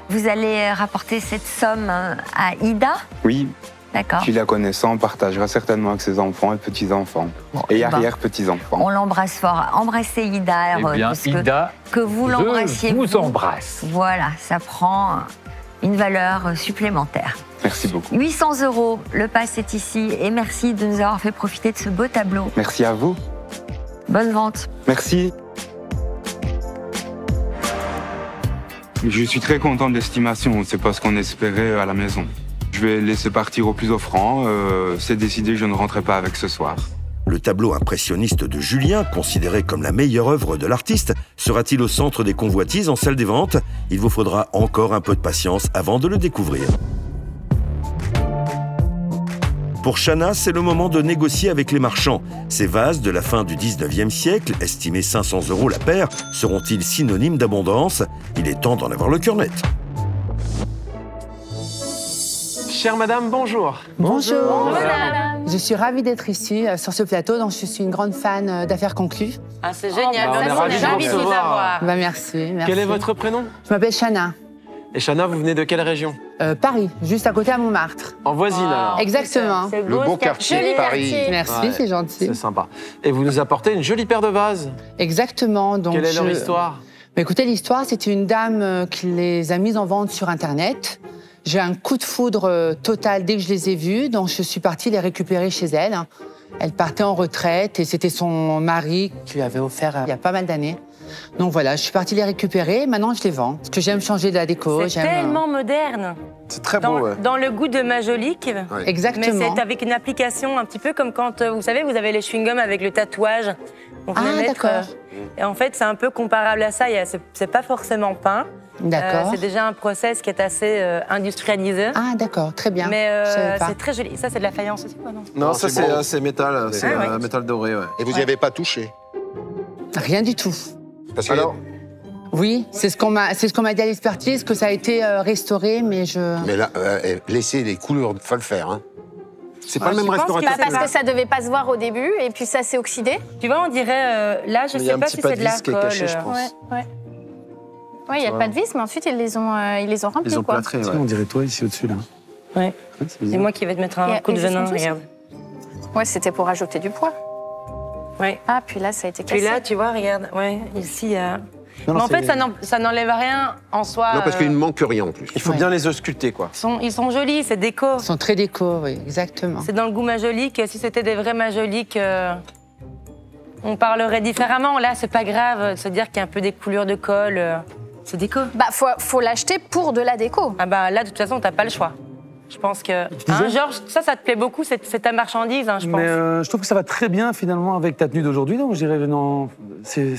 Vous allez rapporter cette somme à Ida? Oui. D'accord. Qui la connaissant partagera certainement avec ses enfants et petits-enfants. Et arrière-petits-enfants. On l'embrasse fort. Embrassez Ida. Eh bien, Ida, que vous l'embrassiez. Je vous embrasse. Voilà, ça prend une valeur supplémentaire. Merci beaucoup. 800 euros, le pass est ici. Et merci de nous avoir fait profiter de ce beau tableau. Merci à vous. Bonne vente. Merci. Je suis très content de l'estimation. C'est pas ce qu'on espérait à la maison. Je vais laisser partir au plus offrant. C'est décidé, je ne rentrerai pas avec ce soir. Le tableau impressionniste de Julien, considéré comme la meilleure œuvre de l'artiste, sera-t-il au centre des convoitises en salle des ventes? Il vous faudra encore un peu de patience avant de le découvrir. Pour Chana, c'est le moment de négocier avec les marchands. Ces vases de la fin du 19e siècle, estimés 500 euros la paire, seront-ils synonymes d'abondance? Il est temps d'en avoir le cœur net. Chère madame, bonjour. Bonjour. Bonjour madame. Je suis ravie d'être ici sur ce plateau, donc je suis une grande fan d'affaires conclues. Ah, c'est génial, on est ravis de vous recevoir. Merci. Quel est votre prénom? Je m'appelle Chana. Et Chana, vous venez de quelle région? Paris, juste à côté à Montmartre. En voisine alors? Exactement. Le beau quartier de Paris. Merci, c'est gentil. C'est sympa. Et vous nous apportez une jolie paire de vases? Exactement. Donc quelle est leur histoire? Écoutez, l'histoire, c'était une dame qui les a mises en vente sur Internet. J'ai un coup de foudre total dès que je les ai vus, donc je suis partie les récupérer chez elle. Elle partait en retraite et c'était son mari qui lui avait offert il y a pas mal d'années. Donc voilà, je suis partie les récupérer, maintenant je les vends. Parce que j'aime changer de la déco. C'est tellement moderne. C'est très beau, ouais. Dans le goût de Majolique. Ouais. Exactement. Mais c'est avec une application un petit peu comme quand, vous savez, vous avez les chewing-gums avec le tatouage. Ah, d'accord. Et en fait, c'est un peu comparable à ça. C'est pas forcément peint. D'accord. C'est déjà un process qui est assez industrialisé. Ah, d'accord, très bien. Mais c'est très joli. Ça, c'est de la faïence aussi, quoi, non? Non, ça, c'est métal. C'est métal doré, ouais. Et vous n'y avez pas touché? Rien du tout. Parce que... Alors, oui, c'est ce qu'on m'a dit à l'expertise, que ça a été restauré, mais je... Mais là, laissez les couleurs, faut le faire, hein. C'est pas le même restaurateur. Parce que ça devait pas se voir au début, et puis ça s'est oxydé. Tu vois, on dirait... là, je sais pas si c'est de l'alcool. caché, je pense. Ouais, il n'y a pas de vis, mais ensuite, ils les ont remplis, Ils ont quoi. plâtré, ouais. On dirait toi ici au-dessus, là. Ouais. C'est moi qui vais te mettre un coup de venin, regarde. Ouais, c'était pour ajouter du poids. Ouais. Ah, puis là, ça a été cassé. Puis là, tu vois, regarde, ouais, ici, il y a... Non, mais en fait, ça n'enlève rien en soi. Non, parce qu'il ne manque rien en plus. Il faut bien les ausculter, quoi. Ils sont jolis, c'est déco. Ils sont très déco, oui, exactement. C'est dans le goût majolique. Si c'était des vrais majoliques, on parlerait différemment. Là, c'est pas grave de se dire qu'il y a un peu des coulures de colle. C'est déco. Bah, faut l'acheter pour de la déco. Ah bah là, de toute façon, t'as pas le choix. Je pense que... Hein, Georges, ça te plaît beaucoup, c'est ta marchandise, hein, je pense. Mais je trouve que ça va très bien, finalement, avec ta tenue d'aujourd'hui. Donc, je dirais, non, c'est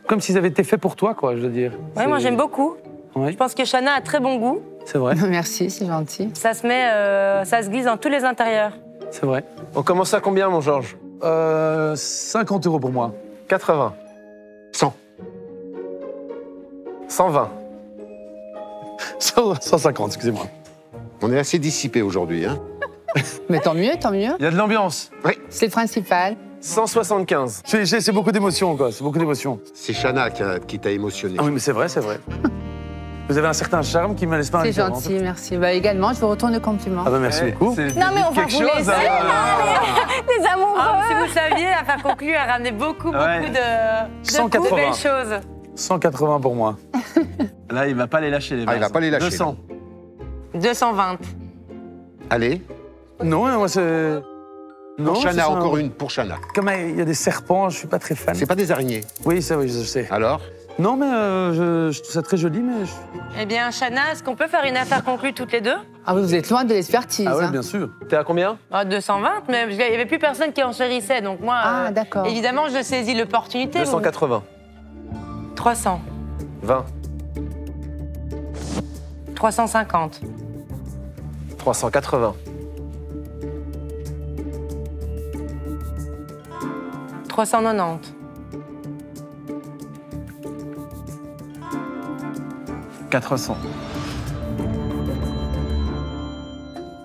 comme s'ils avaient été faits pour toi, quoi, je veux dire. Ouais, moi, j'aime beaucoup. Ouais. Je pense que Chana a très bon goût. C'est vrai. Merci, c'est gentil. Ça se glisse dans tous les intérieurs. C'est vrai. On commence à combien, mon Georges? 50 € pour moi. 80. 100. 120. 150, excusez-moi. On est assez dissipé aujourd'hui, hein. Mais tant mieux, tant mieux. Il y a de l'ambiance. Oui. C'est le principal. 175. C'est beaucoup d'émotions, quoi. C'est beaucoup d'émotions. C'est Chana qui t'a émotionné. Ah oui, mais c'est vrai, c'est vrai. Vous avez un certain charme qui ne me laisse pas C'est indifférent. gentil, merci. Bah, également, je vous retourne le compliment. Ah bah merci beaucoup. Non, mais on va vous laisser, les amoureux. Si vous saviez, à faire conclure, elle ramenait beaucoup de 180. belles choses. 180 pour moi. Là, il va pas les lâcher, les Ah, il va pas les lâcher. 200. 220. Allez. Non, moi c'est... Non, Pour Chana, c'est ça. encore une pour Chana. Comme il y a des serpents, je suis pas très fan. C'est pas des araignées. Oui, ça, oui, je sais. Alors? Non, mais je trouve ça très joli, mais... Eh bien, Chana, est-ce qu'on peut faire une affaire conclue toutes les deux? Ah oui, vous êtes loin de l'expertise. Ah oui, hein. bien sûr. T'es à combien? 220, mais il n'y avait plus personne qui en chérissait, donc moi, Ah, d'accord. évidemment, je saisis l'opportunité. 280. 300. 20. 350. 380. 390. 400.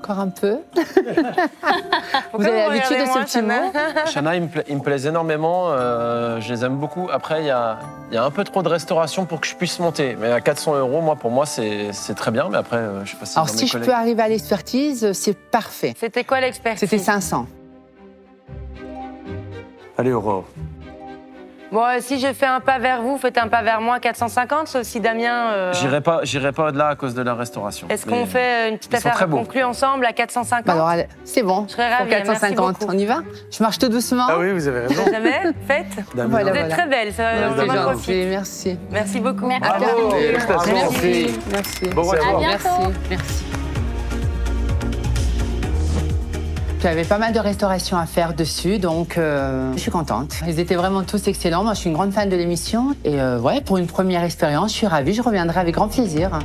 Encore un peu. Vous avez l'habitude de ce petit mot. Chana, il me plaise énormément. Je les aime beaucoup. Après, il y a un peu trop de restauration pour que je puisse monter. Mais à 400 €, moi, pour moi, c'est très bien. Mais après, je sais pas si Alors, dans si mes je collègues... peux arriver à l'expertise, c'est parfait. C'était quoi l'expertise? C'était 500. Allez, Aurore. Bon, si je fais un pas vers vous, faites un pas vers moi, 450, sauf si Damien... J'irai pas au-delà à cause de la restauration. Est-ce qu'on fait une petite ils sont affaire très beaux. conclue ensemble à 450? Bah alors, allez, c'est bon. Je serais Pour ravie, 450, merci beaucoup. on y va? Je marche tout doucement. Ah oui, vous avez raison. Jamais faites. Damien. Voilà, Vous êtes voilà. très belle, ça, on C'est en gentil, profite. merci. Merci beaucoup. Merci. À Bravo. bientôt. Félicitations. Merci. Merci. Bon retour. À bientôt. Merci. Merci. J'avais pas mal de restauration à faire dessus, donc je suis contente. Ils étaient vraiment tous excellents. Moi, je suis une grande fan de l'émission. Et ouais, pour une première expérience, je suis ravie. Je reviendrai avec grand plaisir.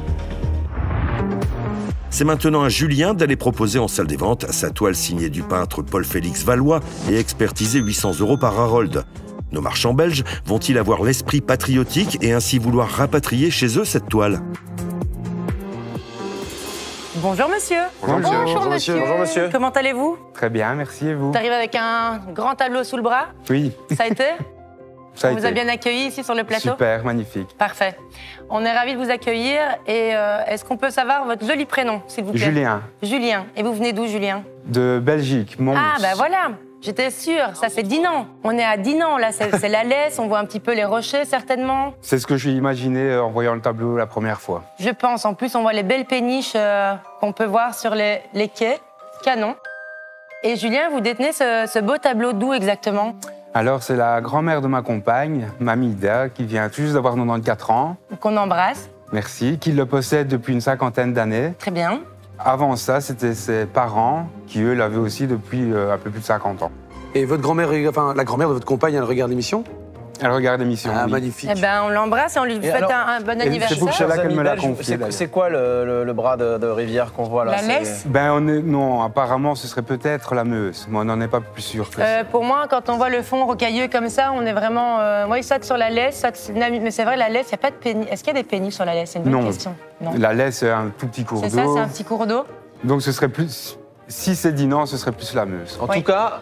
C'est maintenant à Julien d'aller proposer en salle des ventes sa toile signée du peintre Paul-Félix Valois et expertisée 800 € par Harold. Nos marchands belges vont-ils avoir l'esprit patriotique et ainsi vouloir rapatrier chez eux cette toile? Bonjour monsieur. Bonjour, monsieur. Bonjour, monsieur. Comment allez-vous? Très bien, merci et vous? T'arrives avec un grand tableau sous le bras? Oui, Ça a été? ça a On vous a été. bien accueillis ici sur le plateau? Super, magnifique. Parfait. On est ravis de vous accueillir et est-ce qu'on peut savoir votre joli prénom, s'il vous plaît? Julien, Julien. Et vous venez d'où, Julien? de Belgique, Montmousse. Ah, bah voilà. J'étais sûre, ça c'est Dinan. On est à Dinan, là, c'est la laisse, on voit un petit peu les rochers, certainement. C'est ce que j'ai imaginé en voyant le tableau la première fois. Je pense, en plus, on voit les belles péniches qu'on peut voir sur les quais. Canon. Et Julien, vous détenez ce beau tableau d'où exactement? Alors, c'est la grand-mère de ma compagne, Mamie Ida, qui vient tout juste d'avoir 94 ans. Qu'on embrasse. Merci, qui le possède depuis une 50aine d'années. Très bien. Avant ça, c'était ses parents qui, eux, l'avaient aussi depuis un peu plus de 50 ans. Et votre grand-mère, enfin la grand-mère de votre compagne, elle regarde l'émission? Elle regarde l'émission. Ah, oui. magnifique. Eh ben, on l'embrasse et on lui souhaite alors- un bon c'est anniversaire. pour ça qu'elle me l'a Amis confié, belges, d'ailleurs. c'est quoi le bras de rivière qu'on voit là? La C'est- laisse? Ben, non, apparemment, ce serait peut-être la Meuse, mais on n'en est pas plus sûr que ça. Pour moi, quand on voit le fond rocailleux comme ça, on est vraiment... oui, soit sur la laisse, soit... Mais c'est vrai, la laisse, il n'y a pas de péniche. Est-ce qu'il y a des péniches sur la laisse? C'est une bonne Non. question. Non. La laisse, c'est un tout petit cours C'est ça, d'eau. c'est un petit cours d'eau. Donc, ce serait plus... Si c'est Dinan, ce serait plus la Meuse. En Oui. tout cas,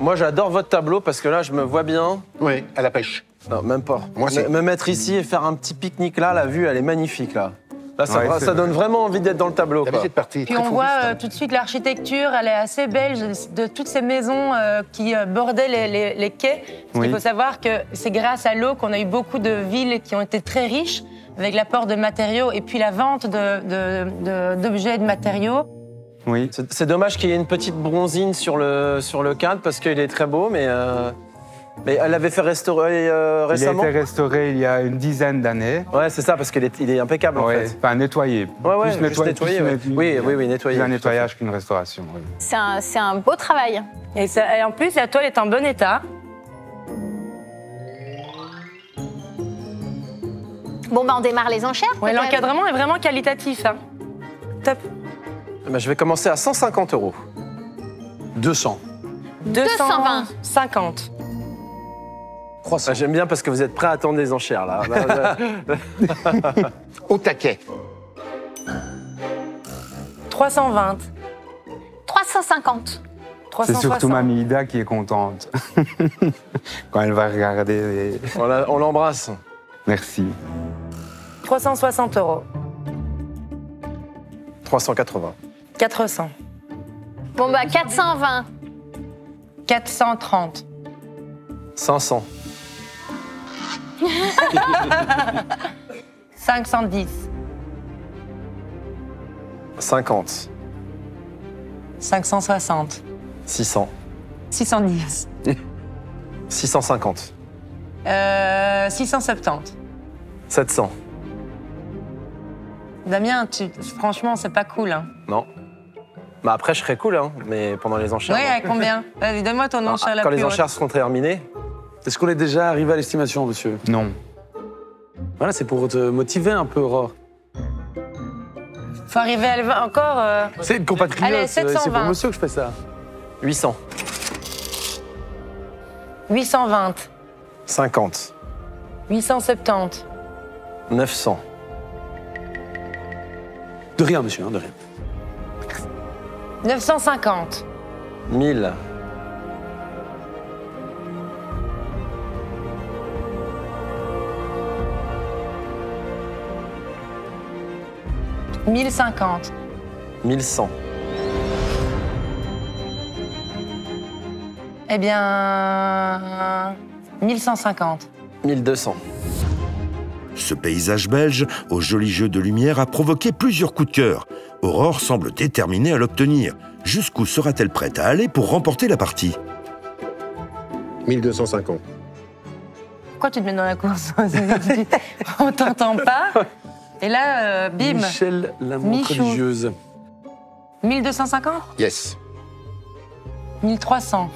moi j'adore votre tableau parce que là, je me vois bien. Oui, à la pêche. Non, même pas. Moi, c'est- Me mettre ici et faire un petit pique-nique là, la vue, elle est magnifique là. Là, ça, Ouais, c'est ça donne vrai. vraiment envie d'être dans le tableau. La quoi. visite partie. Puis on voit tout de suite l'architecture, elle est assez belle, de toutes ces maisons qui bordaient les quais. Parce Oui. qu'il faut savoir que c'est grâce à l'eau qu'on a eu beaucoup de villes qui ont été très riches, avec l'apport de matériaux et puis la vente d'objets et de matériaux. Oui. C'est dommage qu'il y ait une petite bronzine sur le cadre parce qu'il est très beau, mais elle l'avait fait restaurer récemment. Il a été restauré il y a une dizaine d'années. Ouais, c'est ça, parce qu'il est impeccable en Ouais, fait. enfin, nettoyé. Ouais, Plus juste nettoyé, ouais. Oui, nettoyé. Plus un tout à nettoyage qu'une restauration. Oui. C'est un beau travail. Et en plus, la toile est en bon état. Bon, ben on démarre les enchères. Ouais, peut-être. l'encadrement est vraiment qualitatif. Hein. Top. Ben, je vais commencer à 150 €. 200. 220. 50. 300. J'aime bien parce que vous êtes prêts à attendre les enchères là. Au taquet. 320. 350. C'est 360. surtout Mamie Ida qui est contente. Quand elle va regarder. On l'embrasse. Merci. 360 €. 380. 400. Bon, bah, 420. 430. 500. 510. 50. 560. 600. 610. 650. 670. 700. Damien, franchement, c'est pas cool. Hein. Non. Bah après, je serais cool, hein, mais pendant les enchères. Oui, à combien? Vas-y, donne-moi ton enchère la Quand plus les haute. enchères seront terminées. Est-ce qu'on est déjà arrivé à l'estimation, monsieur? Non. Voilà, c'est pour te motiver un peu, Aurore. Faut arriver à le encore. C'est une compatriote, Allez, c'est pour 720. monsieur que je fais ça. 800. 820. 50. 870. 900. De rien, monsieur, hein, de rien. 950. 1000. 1050. 1100. Eh bien. 1150. 1200. Ce paysage belge, au joli jeu de lumière, a provoqué plusieurs coups de cœur. Aurore semble déterminée à l'obtenir. Jusqu'où sera-t-elle prête à aller pour remporter la partie? 1250. Pourquoi tu te mets dans la course? On t'entend pas. Et là, bim. Michel, la montre Michou. religieuse. 1250? Yes. 1300.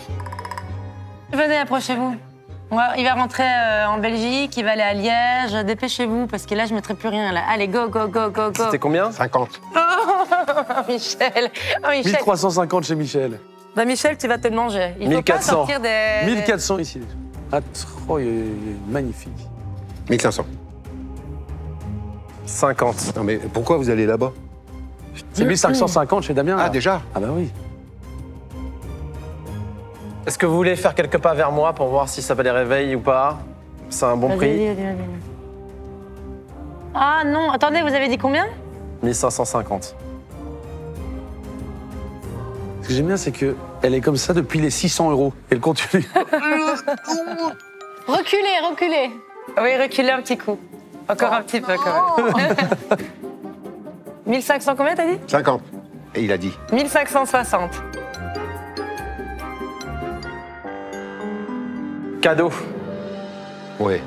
Venez, approchez-vous. Il va rentrer en Belgique, il va aller à Liège. Dépêchez-vous, parce que là, je ne mettrai plus rien. Là. Allez, go, go, go, go, go. C'était combien? 50. Oh, Michel. Oh, Michel. 1350 chez Michel. Bah, Michel, tu vas te le manger. Il faut 1400. pas sortir des... 1400 ici. Ah, trop, il est magnifique. 1500. 50. Non mais pourquoi vous allez là-bas? C'est 1550 chez Damien. Ah, là. déjà? Ah bah oui. Est-ce que vous voulez faire quelques pas vers moi pour voir si ça va les réveiller ou pas? C'est un bon prix. Vas-y. Ah non, attendez, vous avez dit combien? 1550. Ce que j'aime bien, c'est qu'elle est comme ça depuis les 600 €. Elle continue. Reculez. Oui, reculez un petit coup. Encore un petit peu, quand même. 1500 combien, t'as dit? 50. Et il a dit. 1560. Cadeau. Ouais.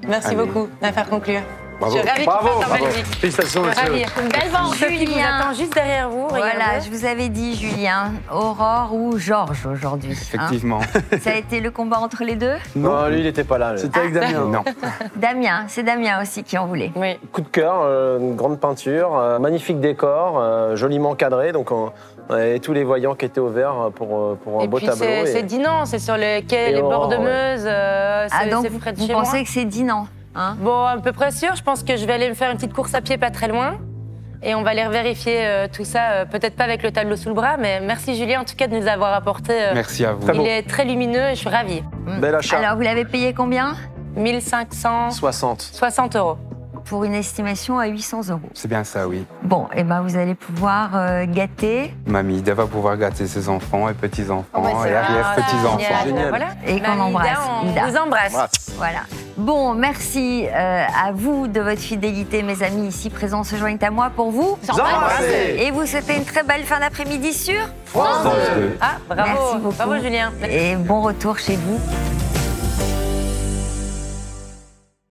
Merci beaucoup. L'affaire conclure. Bravo. Je suis ravie Bravo, qu'il fasse en bravo. Belgique. Félicitations, Je suis ravie. monsieur. Une belle vente. Sophie vous attend juste derrière vous. Voilà, regardez. je vous avais dit, Julien, Aurore ou Georges aujourd'hui. hein. Effectivement. Ça a été le combat entre les deux? Non, lui, il n'était pas là. lui. C'était avec Damien. Non. Damien, c'est Damien aussi qui en voulait. Oui. Coup de cœur, une grande peinture, magnifique décor, joliment cadré. Donc, et tous les voyants qui étaient au vert pour un Et beau puis tableau. c'est Dinan, c'est sur les quais, Et les bords de Aurore, Meuse. Donc C'est près de vous chez moi. pensez que c'est Dinan, hein? Bon, à peu près sûr. Je pense que je vais aller me faire une petite course à pied pas très loin. Et on va aller vérifier tout ça, peut-être pas avec le tableau sous le bras, mais merci Julien en tout cas de nous avoir apporté. Merci à vous. Très Il beau. est très lumineux et je suis ravie. Bel achat. Alors, vous l'avez payé combien? 1560 60. €. Pour une estimation à 800 €. C'est bien ça, oui. Bon, et ben vous allez pouvoir gâter Mamie Ida va pouvoir gâter ses enfants et petits-enfants Oh, bah, c'est et arrière-petits-enfants. Génial. Voilà. et qu'on Mamie embrasse. Ida, on Ida. vous embrasse. Voilà. Bon, merci à vous de votre fidélité, mes amis ici présents se joignent à moi pour vous Embrasser. et vous souhaitez une très belle fin d'après-midi sur France 2. Ah, bravo. Merci beaucoup. Bravo Julien. et bon retour chez vous.